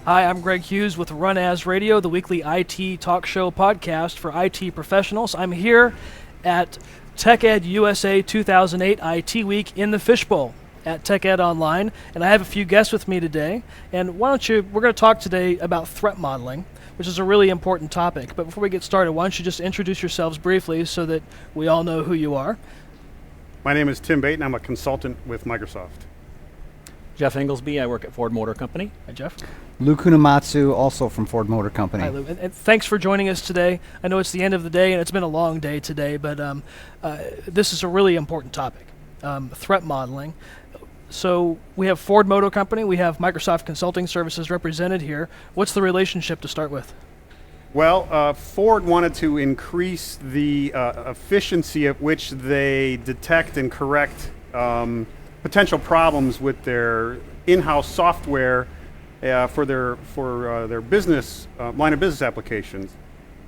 Hi, I'm Greg Hughes with Run As Radio, the weekly IT talk show podcast for IT professionals. I'm here at TechEd USA 2008 IT Week in the Fishbowl at TechEd Online, and I have a few guests with me today. And we're going to talk today about threat modeling, which is a really important topic. But before we get started, why don't you just introduce yourselves briefly so that we all know who you are? My name is Tim Baton. I'm a consultant with Microsoft. Jeff Inglesby, I work at Ford Motor Company. Hi, Jeff. Lou Kunamatsu, also from Ford Motor Company. Hi, Lou. And thanks for joining us today. I know it's the end of the day, and it's been a long day today, but this is a really important topic, threat modeling. So we have Ford Motor Company. We have Microsoft Consulting Services represented here. What's the relationship to start with? Well, Ford wanted to increase the efficiency at which they detect and correct potential problems with their in-house software for their business line of business applications.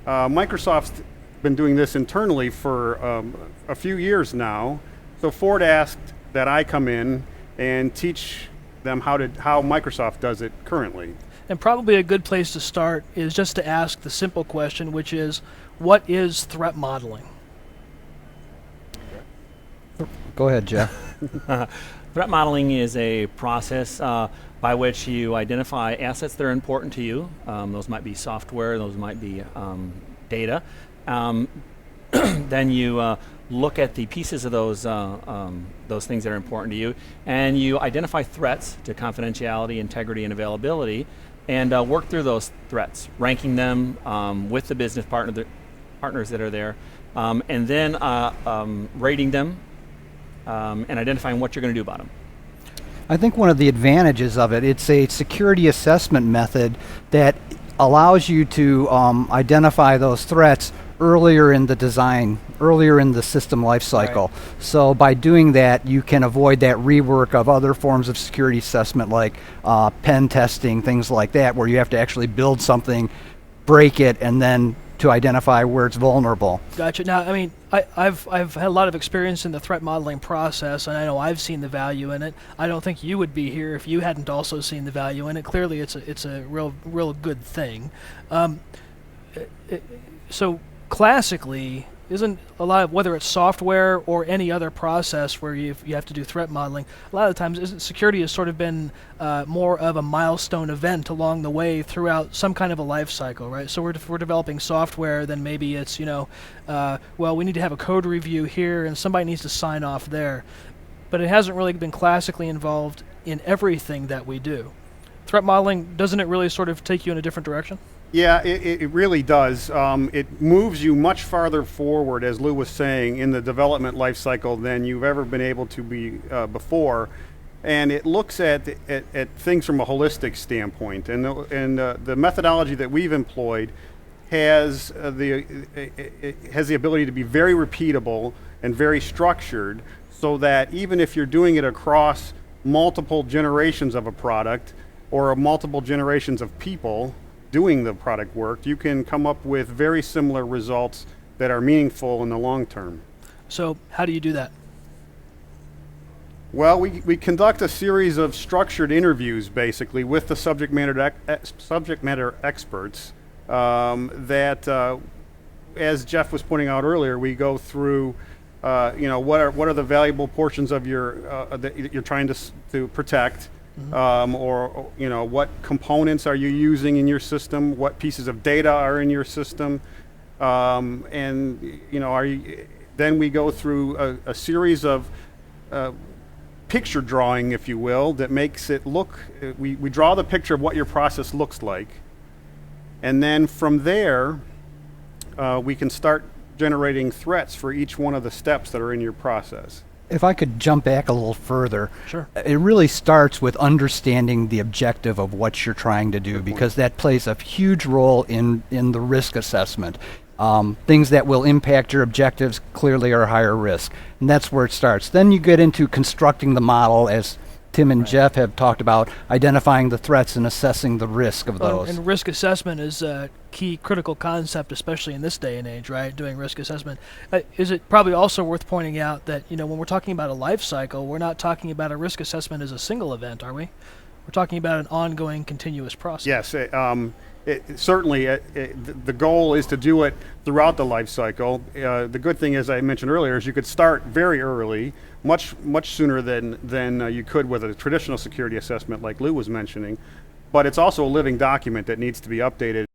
Microsoft's been doing this internally for a few years now. So Ford asked that I come in and teach them how Microsoft does it currently. And probably a good place to start is just to ask the simple question, which is, what is threat modeling? Go ahead, Jeff. Threat modeling is a process by which you identify assets that are important to you. Those might be software, those might be data. Then you look at the pieces of those things that are important to you, and you identify threats to confidentiality, integrity, and availability, and work through those threats, ranking them with the business partners that are there, and then rating them and identifying what you're going to do about them. I think one of the advantages of it's a security assessment method that allows you to identify those threats earlier in the design, earlier in the system life cycle. Right. So by doing that, you can avoid that rework of other forms of security assessment like pen testing, things like that, where you have to actually build something, break it, and then to identify where it's vulnerable. Gotcha. Now, I mean, I've had a lot of experience in the threat modeling process, and I know I've seen the value in it. I don't think you would be here if you hadn't also seen the value in it. Clearly, it's a real good thing. So classically, isn't a lot of, whether it's software or any other process where you have to do threat modeling, a lot of times isn't security has sort of been more of a milestone event along the way throughout some kind of a life cycle, right? So if we're developing software, then maybe it's, well, we need to have a code review here and somebody needs to sign off there. But it hasn't really been classically involved in everything that we do. Threat modeling, doesn't it really sort of take you in a different direction? Yeah, it really does. It moves you much farther forward, as Lou was saying, in the development life cycle than you've ever been able to be before. And it looks at things from a holistic standpoint. And the methodology that we've employed has the ability to be very repeatable and very structured, so that even if you're doing it across multiple generations of a product or multiple generations of people doing the product work, you can come up with very similar results that are meaningful in the long term. So how do you do that? Well, we conduct a series of structured interviews, basically, with the subject matter experts that, as Jeff was pointing out earlier, we go through, what are the valuable portions of your that you're trying to protect. Mm-hmm. Or what components are you using in your system? What pieces of data are in your system? Then we go through a series of picture drawing, if you will, that makes it look. We draw the picture of what your process looks like, and then from there, we can start generating threats for each one of the steps that are in your process. If I could jump back a little further, sure. It really starts with understanding the objective of what you're trying to do, because that plays a huge role in the risk assessment. Things that will impact your objectives clearly are higher risk, and that's where it starts. Then you get into constructing the model, as Tim and Jeff have talked about, identifying the threats and assessing the risk of those. And risk assessment is a key critical concept, especially in this day and age, right? Doing risk assessment. Is it probably also worth pointing out that, when we're talking about a life cycle, we're not talking about a risk assessment as a single event, are we? We're talking about an ongoing, continuous process. Yes, certainly the goal is to do it throughout the life cycle. The good thing, as I mentioned earlier, is you could start very early, much sooner than you could with a traditional security assessment like Lou was mentioning. But it's also a living document that needs to be updated